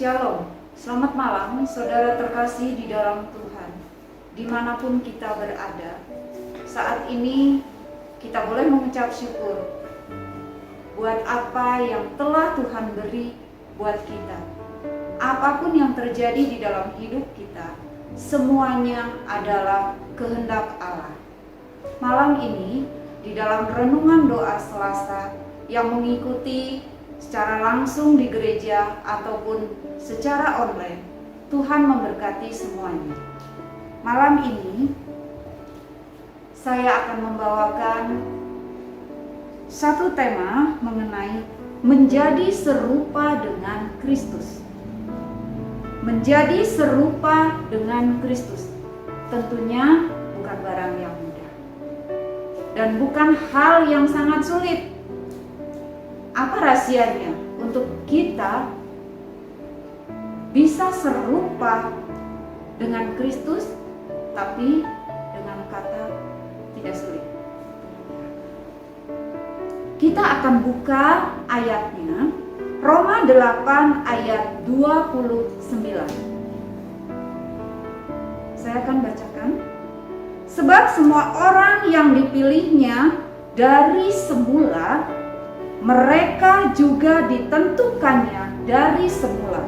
Shalom, selamat malam saudara terkasih di dalam Tuhan. Dimanapun kita berada, saat ini kita boleh mengucap syukur buat apa yang telah Tuhan beri buat kita. Apapun yang terjadi di dalam hidup kita, semuanya adalah kehendak Allah. Malam ini di dalam renungan doa Selasa yang mengikuti secara langsung di gereja ataupun secara online, Tuhan memberkati semuanya. Malam ini saya akan membawakan satu tema mengenai menjadi serupa dengan Kristus. Menjadi serupa dengan Kristus tentunya bukan barang yang mudah dan bukan hal yang sangat sulit. Apa rahasianya untuk kita bisa serupa dengan Kristus tapi dengan kata tidak sulit? Kita akan buka ayatnya Roma 8 ayat 29. Saya akan bacakan. Sebab semua orang yang dipilihnya dari semula, mereka juga ditentukannya dari semula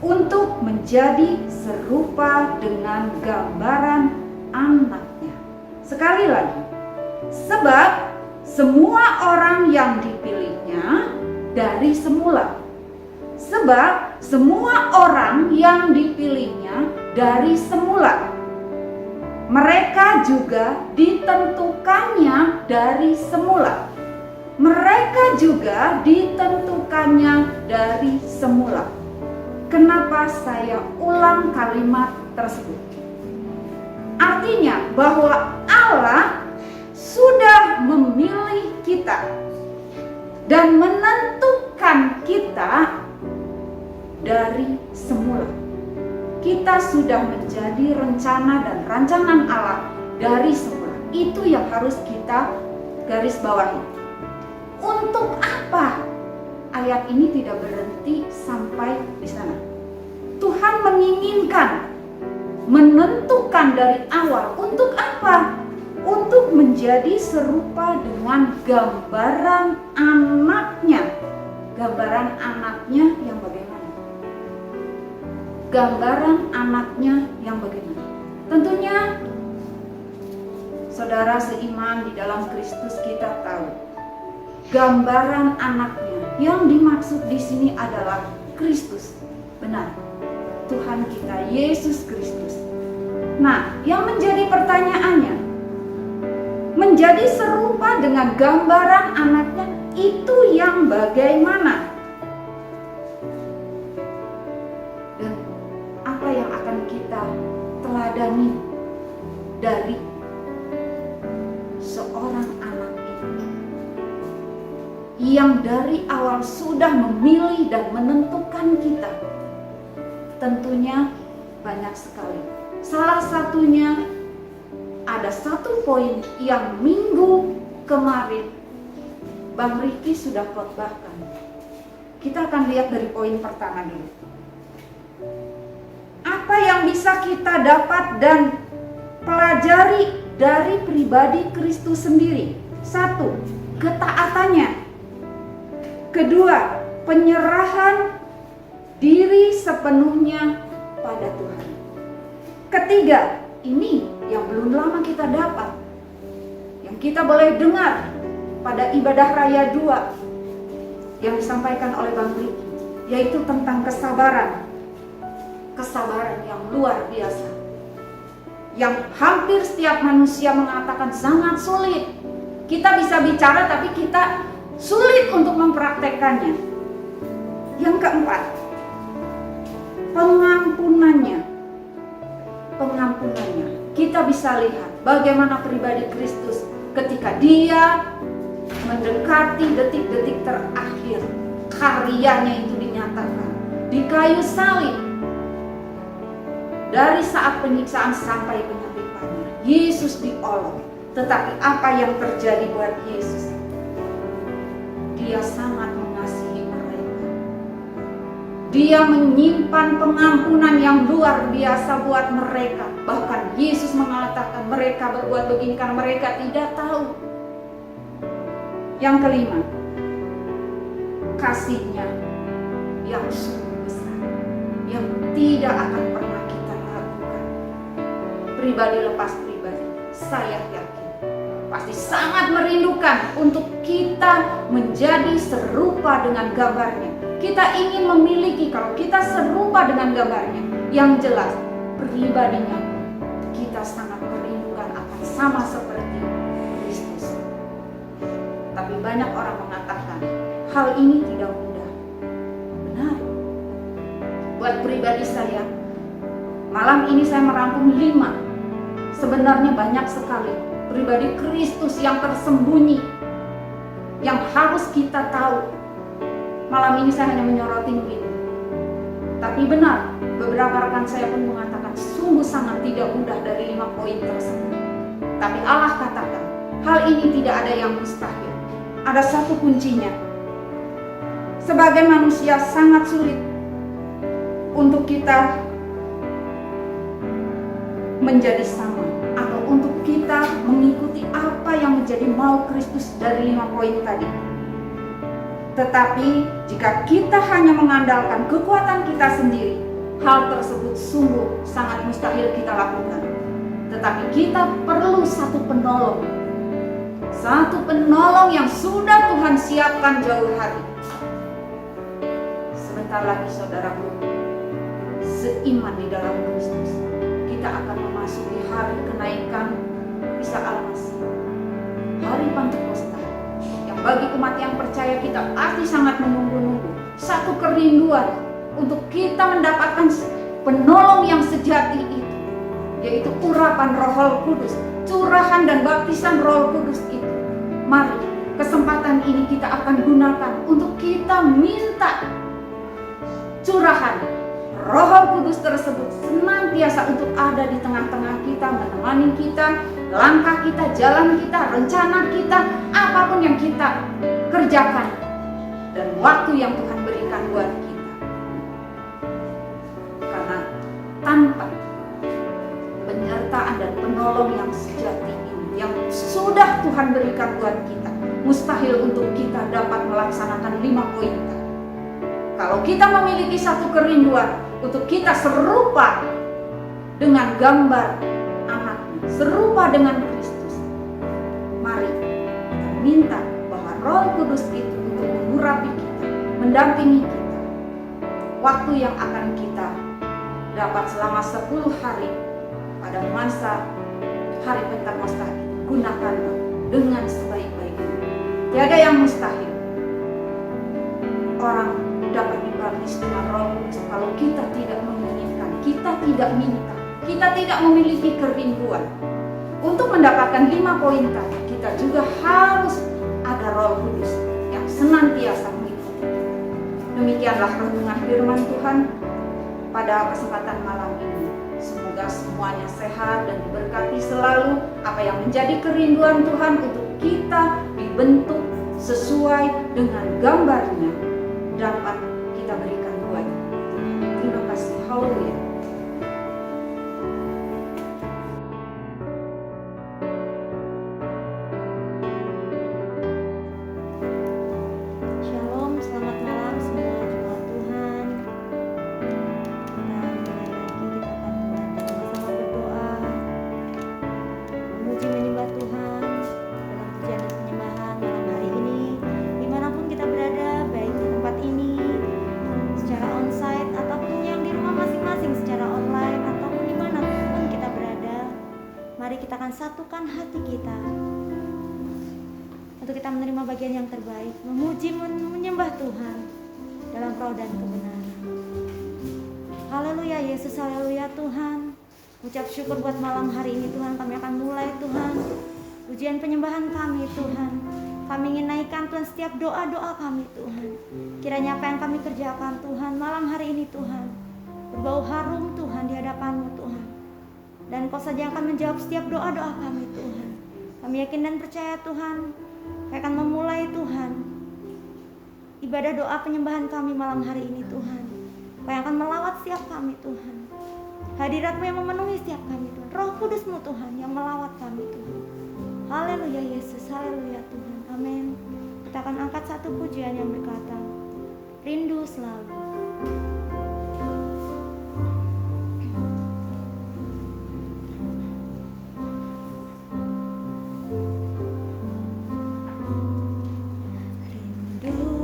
untuk menjadi serupa dengan gambaran anaknya. Sekali lagi, sebab semua orang yang dipilihnya dari semula. Sebab semua orang yang dipilihnya dari semula, mereka juga ditentukannya dari semula. Mereka juga ditentukannya dari semula. Kenapa saya ulang kalimat tersebut? Artinya bahwa Allah sudah memilih kita dan menentukan kita dari semula. Kita sudah menjadi rencana dan rancangan Allah dari semula. Itu yang harus kita garis bawahi. Untuk apa? Ayat ini tidak berhenti sampai di sana. Tuhan menginginkan, menentukan dari awal. Untuk apa? Untuk menjadi serupa dengan gambaran anaknya. Gambaran anaknya yang bagaimana? Gambaran anaknya yang bagaimana? Tentunya saudara seiman di dalam Kristus kita tahu gambaran anaknya yang dimaksud di sini adalah Kristus. Benar, Tuhan kita Yesus Kristus. Nah, yang menjadi pertanyaannya, menjadi serupa dengan gambaran anaknya itu yang bagaimana? Dan apa yang akan kita teladani dari seorang anak itu yang dari awal sudah memilih dan menentukan kita? Tentunya banyak sekali. Salah satunya ada satu poin yang minggu kemarin Bang Riki sudah khotbahkan. Kita akan lihat dari poin pertama dulu. Apa yang bisa kita dapat dan pelajari dari pribadi Kristus sendiri? Satu, ketaatannya. Kedua, penyerahan diri sepenuhnya pada Tuhan. Ketiga, ini yang belum lama kita dapat, yang kita boleh dengar pada ibadah raya 2 yang disampaikan oleh Bang Riki, yaitu tentang kesabaran. Kesabaran yang luar biasa, yang hampir setiap manusia mengatakan sangat sulit. Kita bisa bicara tapi kita sulit untuk mempraktekannya. Yang keempat, pengampunannya. Pengampunannya. Kita bisa lihat bagaimana pribadi Kristus ketika dia mendekati detik-detik terakhir, karyanya itu dinyatakan di kayu salib. Dari saat penyiksaan sampai penyalibannya, Yesus diolok. Tetapi apa yang terjadi buat Yesus? Dia sangat mengasihi mereka. Dia menyimpan pengampunan yang luar biasa buat mereka. Bahkan Yesus mengatakan mereka berbuat begini karena mereka tidak tahu. Yang kelima, kasih-Nya yang sungguh besar, yang tidak akan pernah kita ragukan. Pribadi lepas pribadi, saya yakin pasti sangat merindukan untuk kita menjadi serupa dengan gambar-Nya. Kita ingin memiliki, kalau kita serupa dengan gambar-Nya, yang jelas pribadinya kita sangat merindukan akan sama seperti Kristus. Tapi banyak orang mengatakan hal ini tidak mudah. Benar. Buat pribadi saya, malam ini saya merangkum 5. Sebenarnya banyak sekali pribadi Kristus yang tersembunyi, yang harus kita tahu. Malam ini saya hanya menyoroti ini. Tapi benar, beberapa rekan saya pun mengatakan sungguh sangat tidak mudah dari 5 poin tersebut. Tapi Allah katakan, hal ini tidak ada yang mustahil. Ada satu kuncinya. Sebagai manusia sangat sulit untuk kita menjadi sama, atau untuk kita mengikuti apa yang menjadi mau Kristus dari 5 poin tadi. Tetapi jika kita hanya mengandalkan kekuatan kita sendiri, hal tersebut sungguh sangat mustahil kita lakukan. Tetapi kita perlu satu penolong. Satu penolong yang sudah Tuhan siapkan jauh hari. Sebentar lagi saudaraku, seiman di dalam Kristus, kita akan memasuki hari kenaikan Isa Al-Masih, hari Pantekosta, yang bagi umat yang percaya kita pasti sangat menunggu-nunggu. Satu kerinduan untuk kita mendapatkan penolong yang sejati itu, yaitu urapan Roh Kudus, curahan dan baptisan Roh Kudus itu. Mari kesempatan ini kita akan gunakan untuk kita minta curahan Roh Kudus tersebut senantiasa untuk ada di tengah-tengah kita, menemani kita, langkah kita, jalan kita, rencana kita, apapun yang kita kerjakan, dan waktu yang Tuhan berikan buat kita. Karena tanpa penyertaan dan penolong yang sejati ini, yang sudah Tuhan berikan buat kita, mustahil untuk kita dapat melaksanakan 5 poin tadi. Kalau kita memiliki satu kerinduan untuk kita serupa dengan gambar anaknya, serupa dengan Kristus, mari kita minta bahwa Roh Kudus itu untuk mengurapi kita, mendampingi kita. Waktu yang akan kita dapat selama 10 hari pada masa hari Pentakosta ini, gunakanlah dengan sebaik-baiknya. Tiada yang mustahil. Orang dapat dibaptis dengan Roh Kudus kalau kita tidak menginginkan, kita tidak minta, kita tidak memiliki kerinduan untuk mendapatkan 5 poin tadi. Kita juga harus ada Roh Kudus yang senantiasa mengikuti. Demikianlah renungan firman Tuhan pada kesempatan malam ini. Semoga semuanya sehat dan diberkati selalu. Apa yang menjadi kerinduan Tuhan untuk kita dibentuk sesuai dengan gambarnya dapat kita berikan buat Tuhan. Terima kasih. Haleluya. Shalom, selamat malam semua jemaat Tuhan. Kita mulai lagi, kita akan mulai bersama-sama berdoa, memuji menyembah Tuhan dalam pujian dan penyembahan malam hari ini. Dimanapun kita berada, baik di tempat ini secara onsite ataupun yang di rumah masing-masing secara online ataupun dimanapun kita berada, mari kita akan satukan hati kita untuk kita menerima bagian yang terbaik, memuji, menyembah Tuhan dalam roh dan kebenaran. Haleluya Yesus, haleluya Tuhan. Ucap syukur buat malam hari ini Tuhan. Kami akan mulai Tuhan pujian penyembahan kami Tuhan. Kami ingin naikkan Tuhan setiap doa-doa kami Tuhan. Kiranya apa yang kami kerjakan Tuhan malam hari ini Tuhan berbau harum Tuhan di hadapan-Mu Tuhan. Dan Kau saja yang akan menjawab setiap doa-doa kami Tuhan. Kami yakin dan percaya Tuhan, Kami akan memulai Tuhan ibadah doa penyembahan kami malam hari ini Tuhan Kau yang akan melawat setiap kami Tuhan. Hadirat-Mu yang memenuhi setiap kami Tuhan. Roh Kudus-Mu Tuhan yang melawat kami Tuhan. Haleluya Yesus, haleluya Tuhan, amin. Kita akan angkat satu pujian yang berkata, rindu selalu. Oh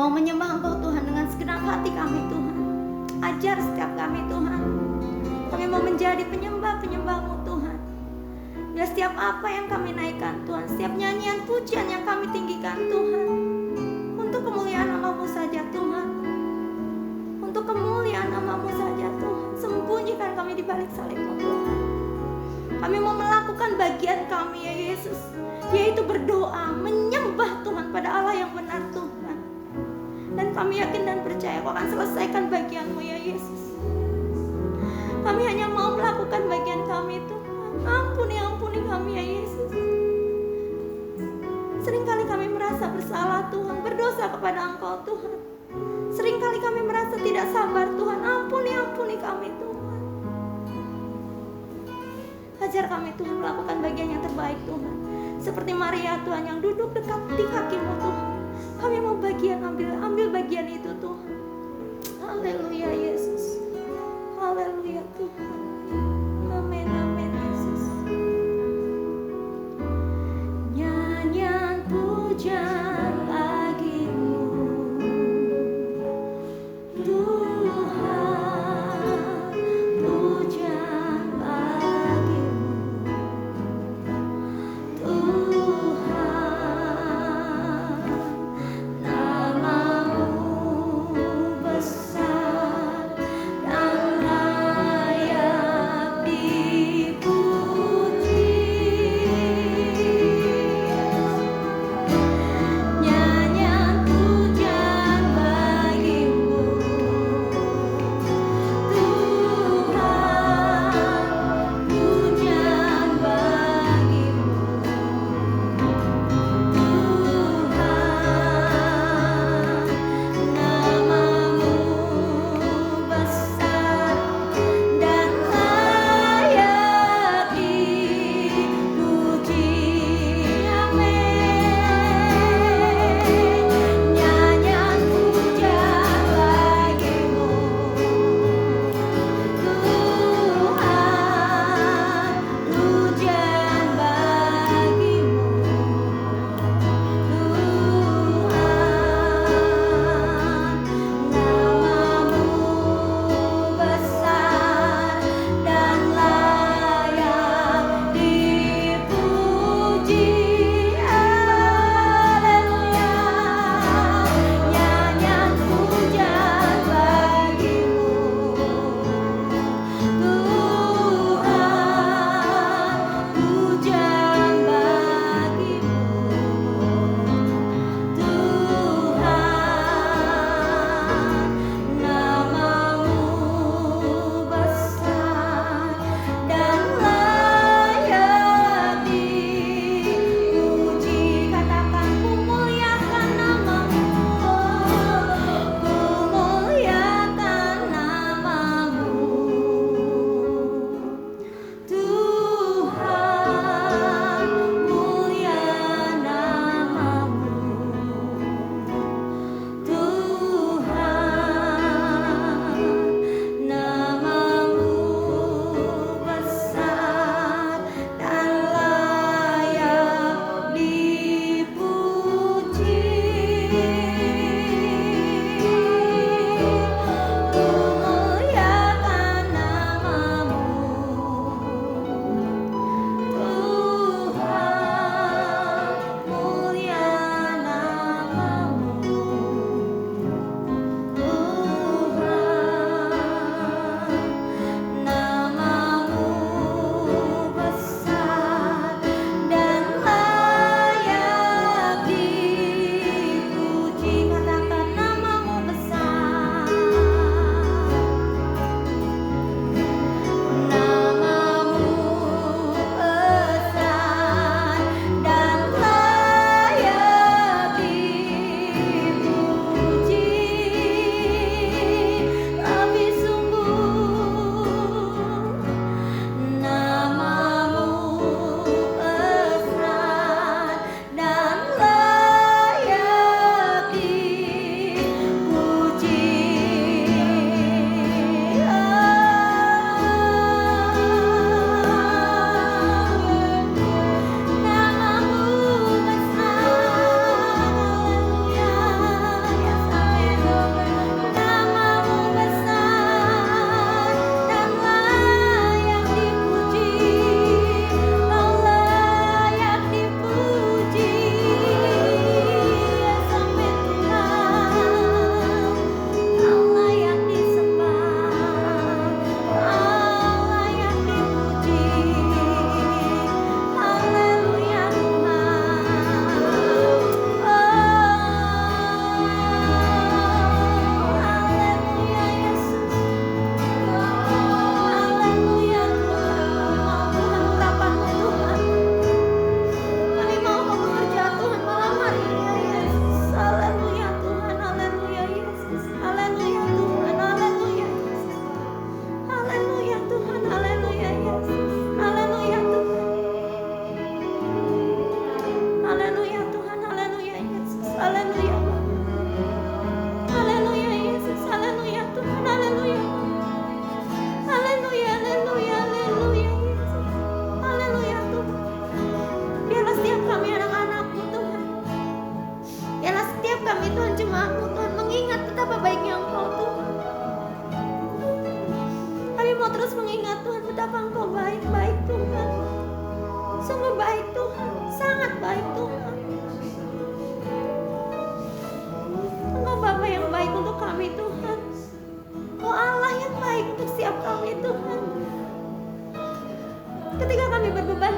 mau menyembah Engkau Tuhan dengan segenap hati kami Tuhan. Ajar setiap kami Tuhan. Kami mau menjadi penyembah-penyembah-Mu Tuhan. Biar setiap apa yang kami naikkan Tuhan, setiap nyanyian pujian yang kami tinggikan Tuhan, untuk kemuliaan nama-Mu saja Tuhan. Untuk kemuliaan nama-Mu saja Tuhan. Sembunyikan kami di balik salib-Mu Tuhan. Kami mau melakukan bagian kami ya Yesus, yaitu berdoa, menyembah Tuhan pada Allah yang benar Tuhan. Dan kami yakin dan percaya Kau akan selesaikan bagian-Mu ya Yesus. Kami hanya mau melakukan bagian kami Tuhan. Ampuni kami ya Yesus. Seringkali kami merasa bersalah Tuhan, berdosa kepada Engkau Tuhan. Seringkali kami merasa tidak sabar Tuhan. Ampuni kami Tuhan. Ajar kami Tuhan melakukan bagian yang terbaik Tuhan. Seperti Maria Tuhan yang duduk dekat di kaki-Mu Tuhan. Kami mau ambil bagian itu Tuhan. Haleluya Yesus. Haleluya Tuhan. Amin Yesus. Nyanyian pujian bagimu Tuhan, pujian bagimu Tuhan. Nama-Mu besar dan layak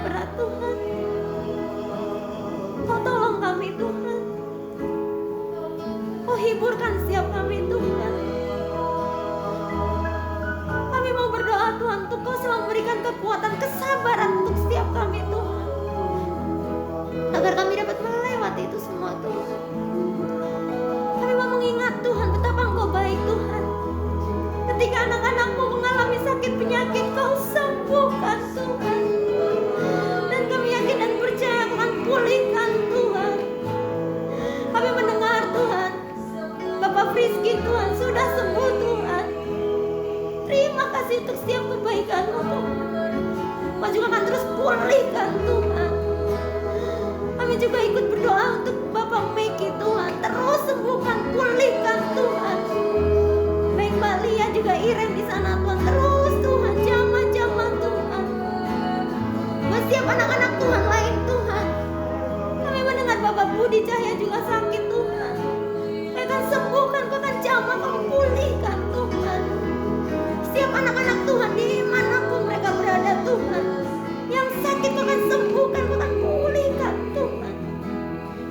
berat Tuhan. Kau tolong kami Tuhan. Kau hiburkan setiap kami Tuhan. Kami mau berdoa Tuhan untuk Kau selalu memberikan kekuatan, kesabaran untuk setiap kami Tuhan, agar kami dapat melewati itu semua Tuhan. Kami mau mengingat Tuhan betapa Engkau baik Tuhan. Ketika anak-anak-Mu mengalami sakit penyakit, Kau sembuhkan Tuhan. Dan kami yakin dan percaya Kau akan pulihkan Tuhan. Kami mendengar Tuhan, Bapak Frizky Tuhan sudah sembuh Tuhan. Terima kasih untuk setiap kebaikan-Mu Tuhan. Kau juga akan terus pulihkan Tuhan. Kami juga ikut berdoa untuk Bapak Meki Tuhan, terus sembuhkan, pulihkan Tuhan. Baik Mbak Lia juga Iren di sana Tuhan, terus Tuhan, jamah-jamah Tuhan. Buat setiap anak-anak Tuhan lain Tuhan, kami mendengar Bapak Budi Cahya juga sakit Tuhan. Kau akan sembuhkan, Kau akan jamah, Kau pulihkan Tuhan. Setiap anak-anak Tuhan dimanapun mereka berada Tuhan, yang sakit Kau akan sembuhkan, Kau akan pulihkan Tuhan.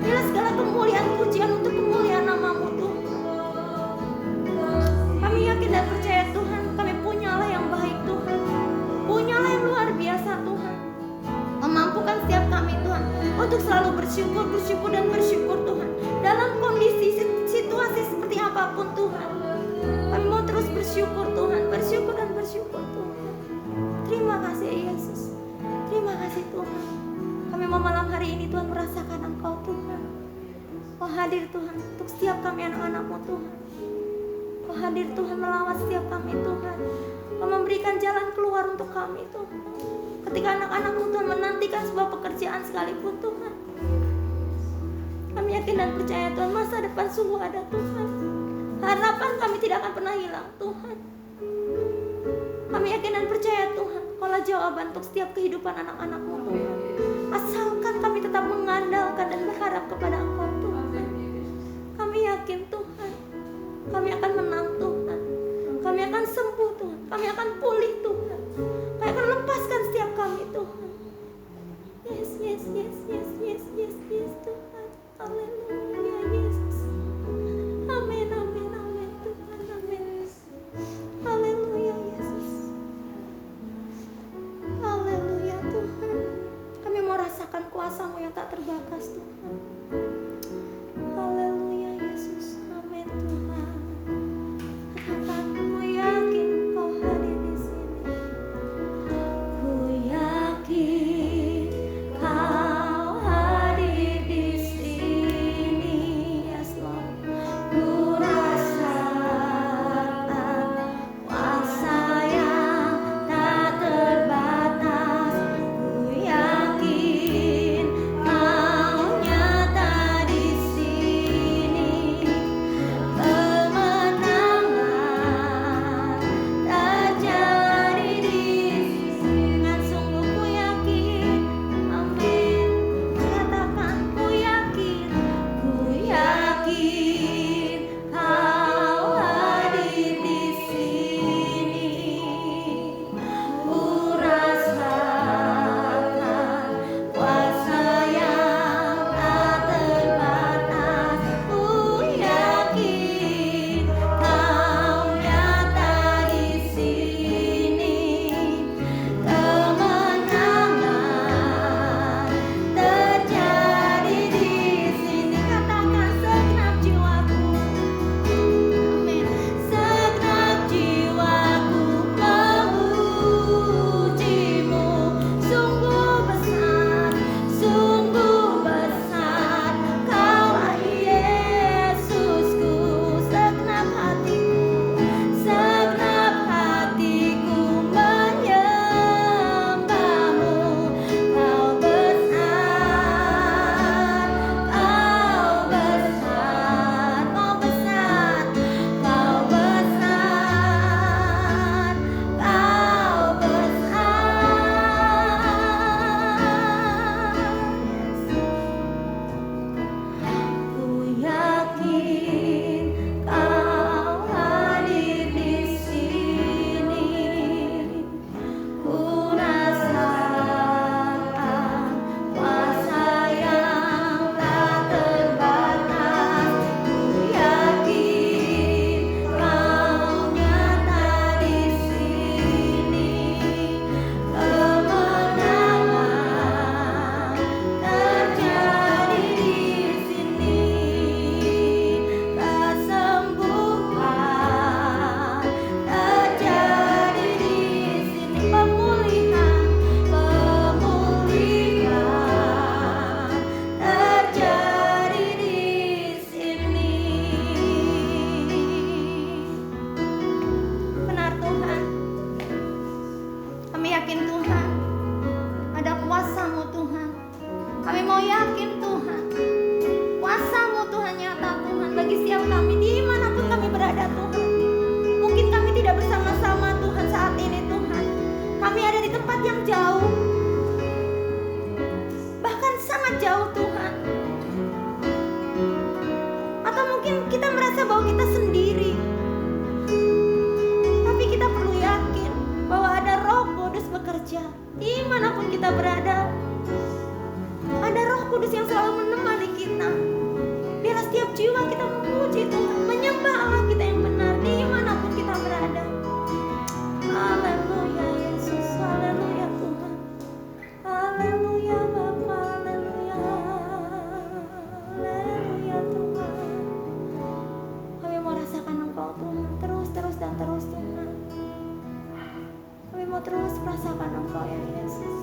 Biarlah segala kemuliaan pujian untuk kemuliaan nama-Mu Tuhan. Kami yakin dan percaya Tuhan, kami punya Allah yang baik Tuhan, punya Allah yang luar biasa Tuhan, memampukan setiap kami Tuhan untuk selalu bersyukur, bersyukur dan bersyukur Tuhan. Dalam kondisi situasi seperti apapun Tuhan, kami mau terus bersyukur Tuhan, bersyukur dan bersyukur Tuhan. Terima kasih Yesus, terima kasih Tuhan. Kami mau malam hari ini Tuhan merasakan Engkau Tuhan. Kau hadir Tuhan untuk setiap kami anak-anak-Mu Tuhan. Kau hadir Tuhan melawat setiap kami Tuhan. Kau memberikan jalan keluar untuk kami Tuhan. Ketika anak-anak-Mu Tuhan menantikan sebuah pekerjaan sekalipun Tuhan, kami yakin dan percaya Tuhan, masa depan sungguh ada Tuhan. Harapan kami tidak akan pernah hilang Tuhan. Kami yakin dan percaya Tuhan, Kaulah jawaban untuk setiap kehidupan anak-anak-Mu Tuhan. Asalkan kami tetap mengandalkan dan berharap kepada Engkau Tuhan. Kami yakin Tuhan, kami akan menang Tuhan. Kami akan sembuh Tuhan, kami akan pulih Tuhan. Kami akan lepaskan setiap kami Tuhan. Yes, yes, yes, yes, yes, yes, yes Tuhan. Haleluya Yesus. Amin, amin, amin Tuhan, amin. Haleluya Yesus. Haleluya Tuhan. Kami mau rasakan kuasa-Mu yang tak terbatas Tuhan. Haleluya Yesus. Amin Tuhan. Katakan, ku yakin Kau hadir di sini. Ku yakin Kau hadir di sini. Yes Lord. Ku rasakan kuasa yang tak terbatas. Ku yakin Kau Kami mau yakin Tuhan, kuasa-Mu Tuhan nyata Tuhan bagi setiap kami dimanapun kami berada Tuhan. Mungkin kami tidak bersama-sama Tuhan saat ini Tuhan. Kami ada di tempat yang jauh, bahkan sangat jauh Tuhan. Atau mungkin kita merasa bahwa kita sendiri. Tapi kita perlu yakin bahwa ada Roh Kudus bekerja dimanapun kita berada. Ada Roh Kudus yang selalu menemani kita. Biarlah setiap jiwa kita memuji Tuhan, menyembah Allah kita yang benar dimanapun kita berada. Haleluya Yesus, haleluya Tuhan, haleluya Bapa, haleluya, haleluya Tuhan. Kami mau rasakan Engkau Tuhan, terus dan terus Tuhan. Kami mau terus merasakan Engkau ya Yesus.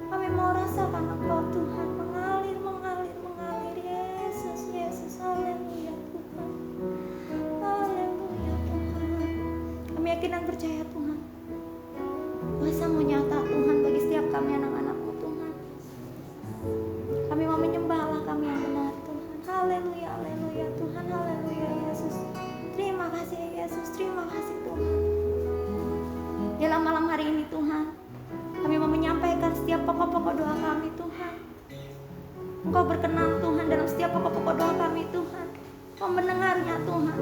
Kami mau rasakan Engkau Tuhan, mengalir Yesus, Yesus, haleluya Tuhan, haleluya Tuhan. Kami yakin dan percaya Tuhan, kuasa-Mu nyata Tuhan bagi setiap kami anak-anak-Mu Tuhan. Kami mau menyembah Allah kami yang benar Tuhan, haleluya, haleluya Tuhan, haleluya Yesus. Terima kasih Yesus, terima kasih Tuhan. Dalam malam hari ini Tuhan, kami mau menyampaikan setiap pokok-pokok doa kami Tuhan. Engkau berkenan Tuhan dalam setiap pokok-pokok doa kami Tuhan. Engkau mendengarnya Tuhan.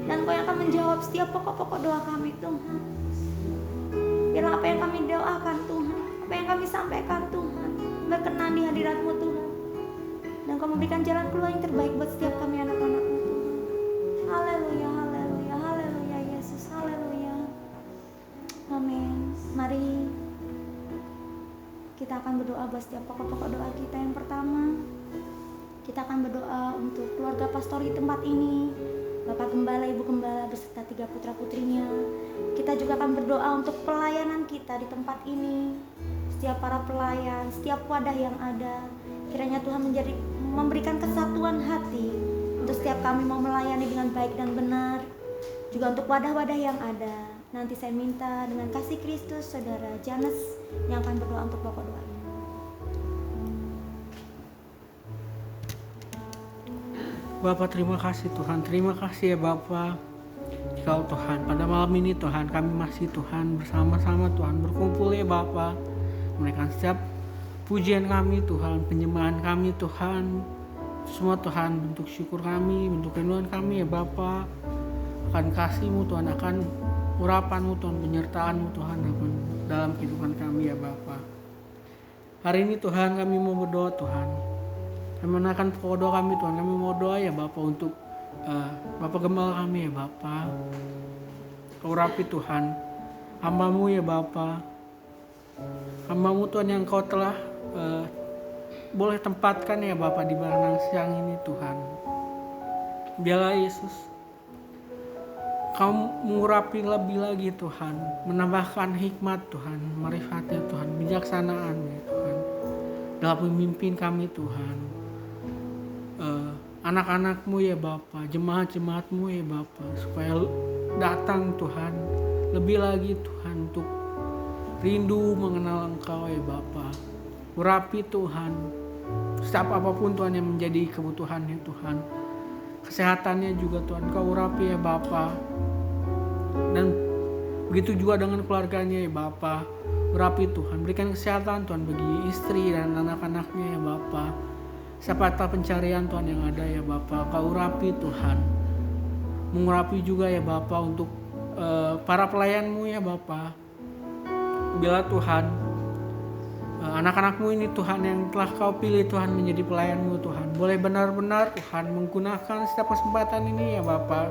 Dan Engkau yang akan menjawab setiap pokok-pokok doa kami Tuhan. Biarlah apa yang kami doakan Tuhan, apa yang kami sampaikan Tuhan, berkenan di hadirat-Mu Tuhan. Dan Engkau memberikan jalan keluar yang terbaik buat setiap kami anak-anak-Mu Tuhan. Haleluya, haleluya, haleluya Yesus, haleluya. Amin. Mari kita akan berdoa buat setiap pokok-pokok doa kita. Yang pertama, kita akan berdoa untuk keluarga pastori tempat ini, Bapak Gembala, Ibu Gembala beserta 3 putra-putrinya. Kita juga akan berdoa untuk pelayanan kita di tempat ini, setiap para pelayan, setiap wadah yang ada. Kiranya Tuhan memberikan kesatuan hati untuk setiap kami mau melayani dengan baik dan benar. Juga untuk wadah-wadah yang ada. Nanti saya minta dengan kasih Kristus Saudara Janes yang akan berdoa untuk pokok doa ini. Bapak terima kasih Tuhan, terima kasih ya Bapak. Kau Tuhan, pada malam ini Tuhan kami masih Tuhan bersama-sama Tuhan berkumpul ya Bapak. Menaikkan setiap pujian kami Tuhan, penyembahan kami Tuhan. Semua Tuhan bentuk syukur kami, bentuk rinduan kami ya Bapak. Akan kasih-Mu Tuhan, akan urapan-Mu Tuhan, penyertaan-Mu Tuhan dalam kehidupan kami ya Bapa. Hari ini Tuhan kami mau berdoa Tuhan. Kami menaikkan pokok doa kami Tuhan. Kami mau doa ya Bapa untuk Bapak Gembala kami ya Bapa. Kau urapi Tuhan hamba-Mu ya Bapa. Hamba-Mu Tuhan yang Kau telah boleh tempatkan ya Bapa di barenang siang ini Tuhan. Biarlah Yesus Kau mengurapi lebih lagi Tuhan, menambahkan hikmat Tuhan, marifatnya Tuhan, bijaksanaan ya Tuhan, dalam memimpin kami Tuhan. Anak-anak-Mu ya Bapa, jemaat-jemaat-Mu ya Bapa, supaya datang Tuhan, lebih lagi Tuhan untuk rindu mengenal Engkau ya Bapa. Urapi Tuhan, setiap apapun Tuhan yang menjadi kebutuhannya Tuhan. Kesehatannya juga Tuhan Kau urapi ya Bapa. Dan begitu juga dengan keluarganya ya Bapa. Urapi Tuhan, berikan kesehatan Tuhan bagi istri dan anak-anaknya ya Bapa. Siapa pencarian Tuhan yang ada ya Bapa, Kau urapi Tuhan. Mengurapi juga ya Bapa untuk para pelayan-Mu ya Bapa. Bila Tuhan anak-anak-Mu ini Tuhan yang telah Kau pilih Tuhan menjadi pelayan-Mu Tuhan, boleh benar-benar Tuhan menggunakan setiap kesempatan ini ya Bapa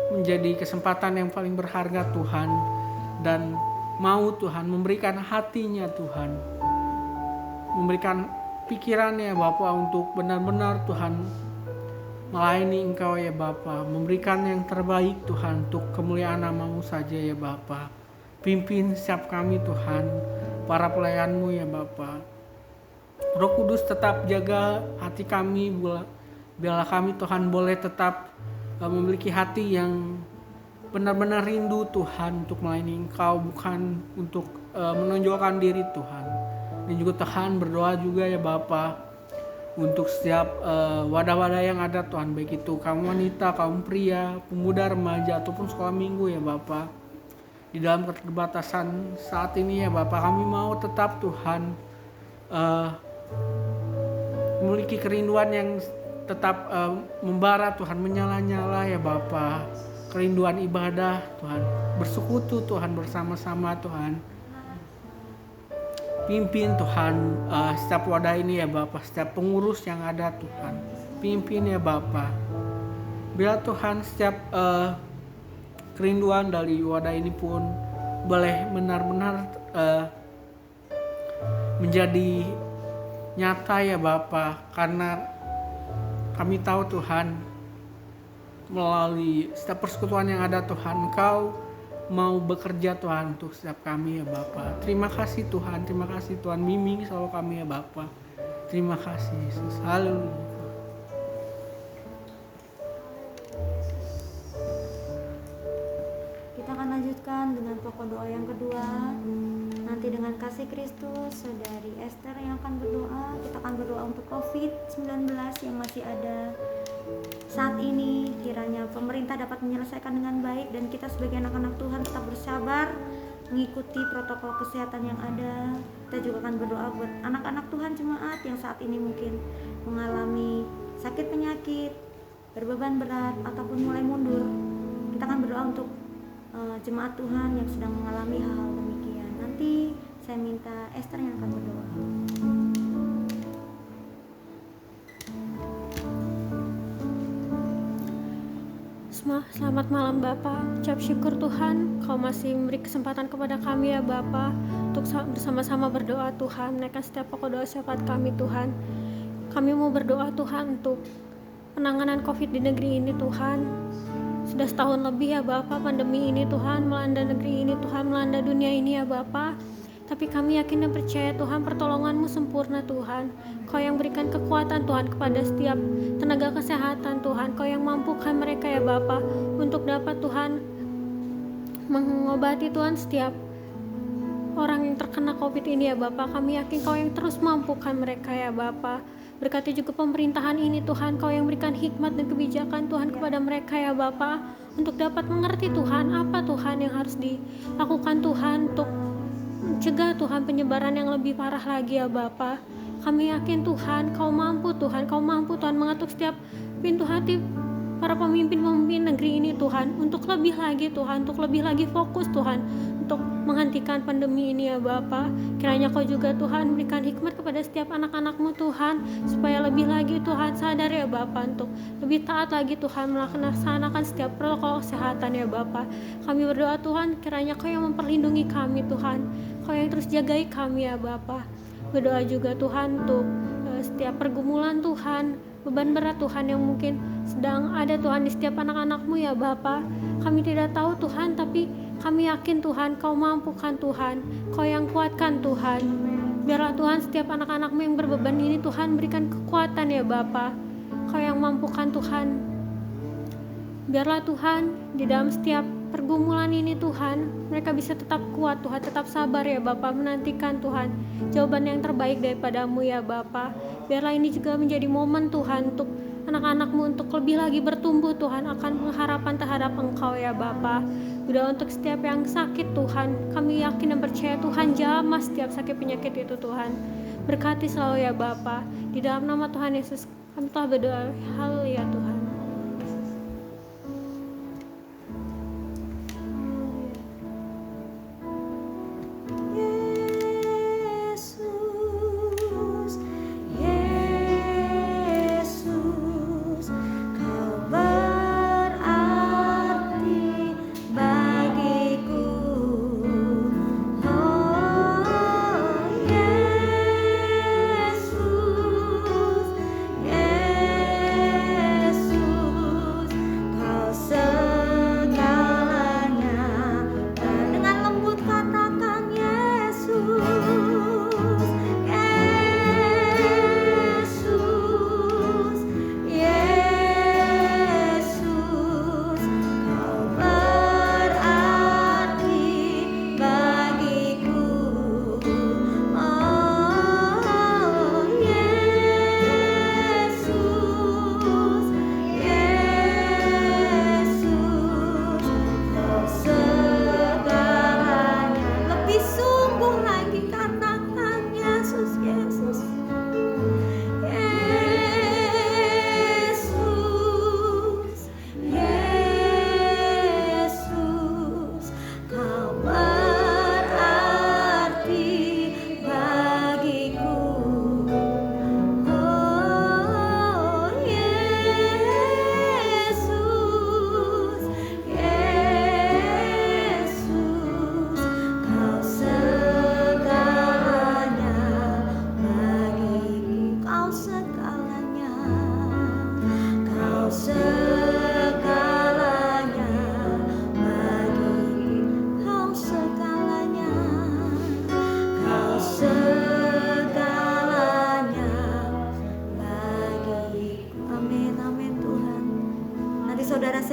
menjadi kesempatan yang paling berharga Tuhan, dan mau Tuhan memberikan hatinya Tuhan, memberikan pikirannya Bapa untuk benar-benar Tuhan melayani Engkau ya Bapa, memberikan yang terbaik Tuhan untuk kemuliaan nama-Mu saja ya Bapa. Pimpin setiap kami Tuhan, para pelayan-Mu ya Bapa. Roh Kudus tetap jaga hati kami, biarlah kami Tuhan boleh tetap memiliki hati yang benar-benar rindu Tuhan untuk melayani Engkau, bukan untuk menonjolkan diri Tuhan. Dan juga Tuhan berdoa juga ya Bapa untuk setiap wadah-wadah yang ada Tuhan, baik itu kaum wanita, kaum pria, pemuda, remaja ataupun sekolah minggu ya Bapa. Di dalam keterbatasan saat ini ya Bapa, kami mau tetap Tuhan memiliki kerinduan yang tetap membara Tuhan, menyala-nyala ya Bapa. Kerinduan ibadah Tuhan, bersekutu Tuhan bersama-sama Tuhan. Pimpin Tuhan setiap wadah ini ya Bapa, setiap pengurus yang ada Tuhan. Pimpin ya Bapa. Bila Tuhan setiap kerinduan dari wadah ini pun boleh benar-benar menjadi nyata ya Bapa, karena kami tahu Tuhan melalui setiap persekutuan yang ada Tuhan, Engkau mau bekerja Tuhan untuk setiap kami ya Bapa. Terima kasih Tuhan, terima kasih Tuhan, bimbing selalu kami ya Bapa. Terima kasih Yesus. Haleluya. Kita akan lanjutkan dengan pokok doa yang kedua. Nanti dengan kasih Kristus, Saudari Esther yang akan berdoa. Kita akan berdoa untuk COVID-19 yang masih ada saat ini. Kiranya pemerintah dapat menyelesaikan dengan baik dan kita sebagai anak-anak Tuhan tetap bersabar mengikuti protokol kesehatan yang ada. Kita juga akan berdoa buat anak-anak Tuhan jemaat yang saat ini mungkin mengalami sakit penyakit, berbeban berat ataupun mulai mundur. Kita akan berdoa untuk jemaat Tuhan yang sedang mengalami hal-hal demikian. Nanti saya minta Esther yang akan berdoa. Selamat malam Bapak. Ucap syukur Tuhan, Kau masih memberi kesempatan kepada kami ya Bapak untuk bersama-sama berdoa Tuhan, menaikkan setiap pokok doa syafaat kami Tuhan. Kami mau berdoa Tuhan untuk penanganan COVID di negeri ini Tuhan. Sudah setahun lebih ya Bapak pandemi ini Tuhan melanda negeri ini Tuhan, melanda dunia ini ya Bapak. Tapi kami yakin dan percaya Tuhan pertolongan-Mu sempurna Tuhan. Kau yang berikan kekuatan Tuhan kepada setiap tenaga kesehatan Tuhan. Kau yang mampukan mereka ya Bapa untuk dapat Tuhan mengobati Tuhan setiap orang yang terkena COVID ini ya Bapa. Kami yakin Kau yang terus mampukan mereka ya Bapa. Berkati juga pemerintahan ini Tuhan, Kau yang berikan hikmat dan kebijakan Tuhan kepada mereka ya Bapa, untuk dapat mengerti Tuhan apa Tuhan yang harus dilakukan Tuhan untuk mencegah Tuhan penyebaran yang lebih parah lagi ya Bapa. Kami yakin Tuhan Kau mampu Tuhan, Kau mampu Tuhan mengatur setiap pintu hati para pemimpin-pemimpin negeri ini Tuhan, untuk lebih lagi Tuhan, untuk lebih lagi fokus Tuhan untuk menghentikan pandemi ini ya Bapa. Kiranya Kau juga Tuhan berikan hikmat kepada setiap anak-anak-Mu Tuhan, supaya lebih lagi Tuhan sadar ya Bapa, untuk lebih taat lagi Tuhan melaksanakan setiap protokol kesehatan ya Bapa. Kami berdoa Tuhan, kiranya Kau yang memperlindungi kami Tuhan, Kau yang terus jagai kami ya Bapa. Berdoa juga Tuhan untuk setiap pergumulan Tuhan, beban berat Tuhan yang mungkin sedang ada Tuhan di setiap anak-anak-Mu ya Bapa. Kami tidak tahu Tuhan, tapi kami yakin Tuhan Kau mampukan Tuhan, Kau yang kuatkan Tuhan. Biarlah Tuhan setiap anak-anak-Mu yang berbeban ini Tuhan berikan kekuatan ya Bapa. Kau yang mampukan Tuhan. Biarlah Tuhan di dalam setiap pergumulan ini Tuhan, mereka bisa tetap kuat Tuhan, tetap sabar ya Bapa, menantikan Tuhan jawaban yang terbaik daripada-Mu ya Bapa. Biarlah ini juga menjadi momen Tuhan untuk anak-anak-Mu untuk lebih lagi bertumbuh Tuhan akan pengharapan terhadap Engkau ya Bapa. Udah untuk setiap yang sakit Tuhan, kami yakin dan percaya Tuhan jamah setiap sakit penyakit itu Tuhan. Berkati selalu ya Bapa. Di dalam nama Tuhan Yesus kami telah berdoa. Haleluya Tuhan. Yesus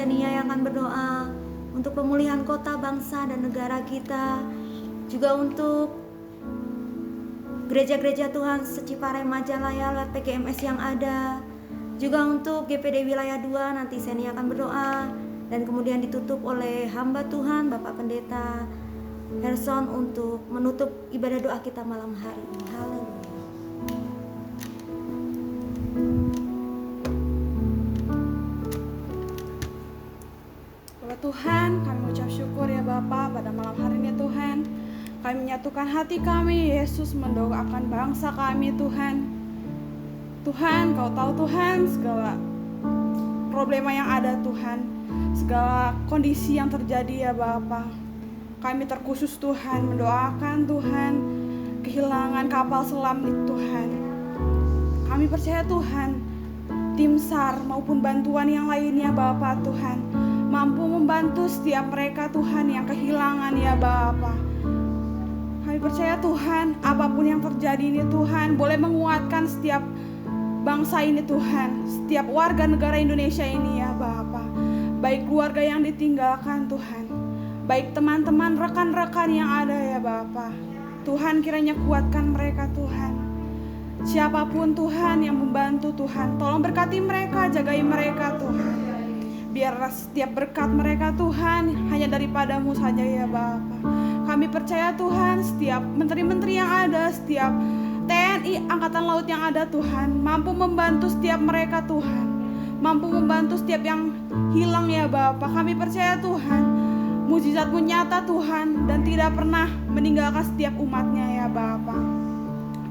Senia yang akan berdoa untuk pemulihan kota, bangsa, dan negara kita. Juga untuk gereja-gereja Tuhan Ciparai, Majalaya lewat PGMS yang ada. Juga untuk GPD Wilayah 2 nanti Senia akan berdoa. Dan kemudian ditutup oleh hamba Tuhan Bapak Pendeta Herson untuk menutup ibadah doa kita malam hari ini. Haleluya. Tuhan, kami ucap syukur ya Bapa pada malam hari ini Tuhan. Kami menyatukan hati kami, Yesus, mendoakan bangsa kami Tuhan. Tuhan, Kau tahu Tuhan segala problema yang ada Tuhan, segala kondisi yang terjadi ya Bapa. Kami terkhusus Tuhan mendoakan Tuhan kehilangan kapal selam itu Tuhan. Kami percaya Tuhan, tim SAR maupun bantuan yang lainnya Bapa Tuhan mampu membantu setiap mereka Tuhan yang kehilangan ya Bapa. Kami percaya Tuhan, apapun yang terjadi ini Tuhan boleh menguatkan setiap bangsa ini Tuhan, setiap warga negara Indonesia ini ya Bapa. Baik keluarga yang ditinggalkan Tuhan, baik teman-teman, rekan-rekan yang ada ya Bapa. Tuhan kiranya kuatkan mereka Tuhan. Siapapun Tuhan yang membantu Tuhan, tolong berkati mereka, jagai mereka Tuhan. Biarlah setiap berkat mereka Tuhan hanya daripadamu saja ya Bapa. Kami percaya Tuhan setiap menteri-menteri yang ada, setiap TNI Angkatan Laut yang ada Tuhan mampu membantu setiap mereka Tuhan, mampu membantu setiap yang hilang ya Bapa. Kami percaya Tuhan mukjizat-Mu nyata Tuhan dan tidak pernah meninggalkan setiap umatnya ya Bapa.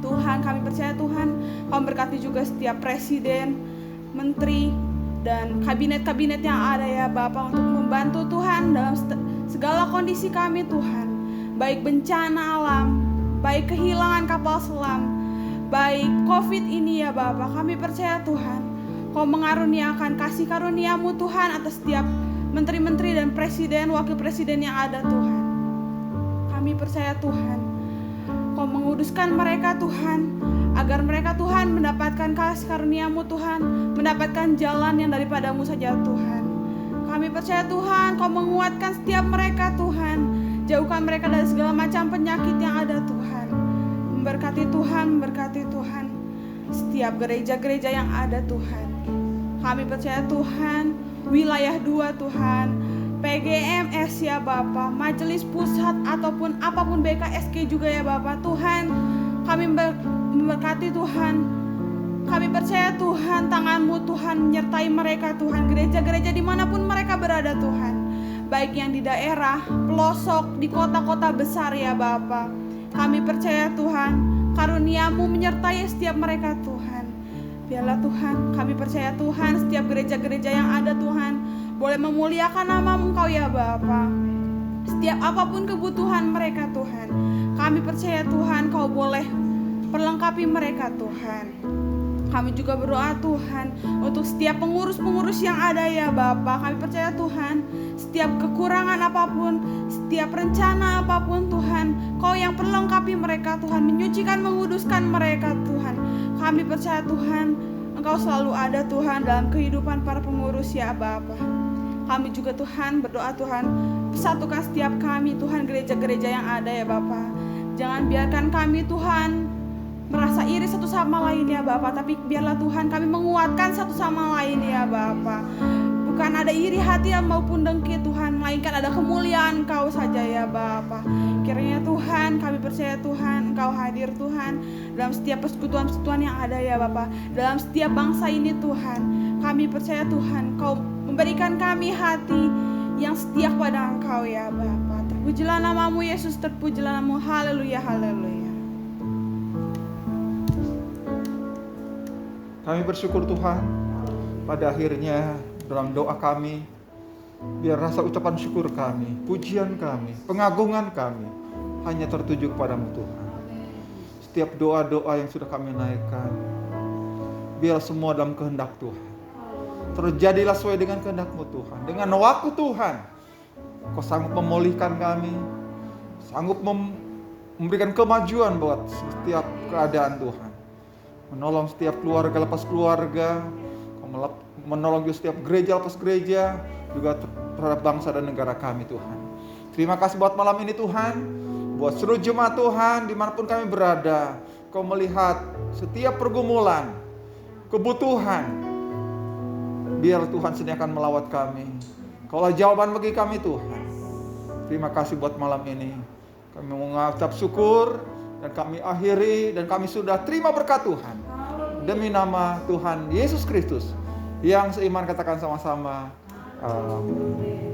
Tuhan, kami percaya Tuhan Kau berkati juga setiap presiden, menteri, dan kabinet-kabinet yang ada ya Bapa untuk membantu Tuhan dalam segala kondisi kami Tuhan. Baik bencana alam, baik kehilangan kapal selam, baik COVID ini ya Bapa. Kami percaya Tuhan Kau mengaruniakan kasih karunia-Mu Tuhan atas setiap menteri-menteri dan presiden, wakil presiden yang ada Tuhan. Kami percaya Tuhan Kau menguduskan mereka Tuhan, agar mereka Tuhan mendapatkan kasih karunia-Mu Tuhan, mendapatkan jalan yang daripadamu saja Tuhan. Kami percaya Tuhan Kau menguatkan setiap mereka Tuhan, jauhkan mereka dari segala macam penyakit yang ada Tuhan. Memberkati Tuhan setiap gereja-gereja yang ada Tuhan. Kami percaya Tuhan wilayah 2 Tuhan, PGMS ya Bapa, Majelis Pusat ataupun apapun BKSK juga ya Bapa. Tuhan, kami memberkati Tuhan. Kami percaya Tuhan tangan-Mu Tuhan menyertai mereka Tuhan, gereja-gereja dimanapun mereka berada Tuhan, baik yang di daerah, pelosok, di kota-kota besar ya Bapa. Kami percaya Tuhan karunia-Mu menyertai setiap mereka Tuhan. Biarlah Tuhan, kami percaya Tuhan setiap gereja-gereja yang ada Tuhan boleh memuliakan nama-Mu Engkau ya Bapa. Setiap apapun kebutuhan mereka Tuhan, kami percaya Tuhan Kau boleh perlengkapi mereka Tuhan. Kami juga berdoa Tuhan untuk setiap pengurus-pengurus yang ada ya Bapa. Kami percaya Tuhan setiap kekurangan apapun, setiap rencana apapun Tuhan, Kau yang perlengkapi mereka Tuhan, menyucikan, menguduskan mereka Tuhan. Kami percaya Tuhan Engkau selalu ada Tuhan dalam kehidupan para pengurus ya Bapa. Kami juga Tuhan berdoa Tuhan, satukan setiap kami Tuhan, gereja-gereja yang ada ya Bapa. Jangan biarkan kami Tuhan merasa iri satu sama lain ya Bapa, tapi biarlah Tuhan kami menguatkan satu sama lain ya Bapa. Bukan ada iri hati maupun dengki Tuhan, melainkan ada kemuliaan Kau saja ya Bapa. Kiranya Tuhan, kami percaya Tuhan Engkau hadir Tuhan dalam setiap persekutuan-persekutuan yang ada ya Bapa, dalam setiap bangsa ini Tuhan. Kami percaya Tuhan Kau memberikan kami hati yang setia kepada Engkau ya Bapa. Terpujilah nama-Mu Yesus, terpujilah nama-Mu. Haleluya, haleluya. Kami bersyukur Tuhan, pada akhirnya dalam doa kami, biar rasa ucapan syukur kami, pujian kami, pengagungan kami hanya tertuju kepadamu Tuhan. Setiap doa-doa yang sudah kami naikkan, biar semua dalam kehendak Tuhan. Terjadilah sesuai dengan kehendak-Mu Tuhan. Dengan waktu Tuhan, Kau sanggup memulihkan kami, sanggup memberikan kemajuan buat setiap keadaan Tuhan. Menolong setiap keluarga lepas keluarga, Kau menolong juga setiap gereja lepas gereja, juga terhadap bangsa dan negara kami Tuhan. Terima kasih buat malam ini Tuhan, buat seluruh jemaat Tuhan dimanapun kami berada. Kau melihat setiap pergumulan, kebutuhan, biar Tuhan sendiri akan melawat kami. Kaulah jawaban bagi kami Tuhan. Terima kasih buat malam ini. Kami mengucap syukur dan kami akhiri dan kami sudah terima berkat Tuhan. Demi nama Tuhan Yesus Kristus yang seiman katakan sama-sama. Amin.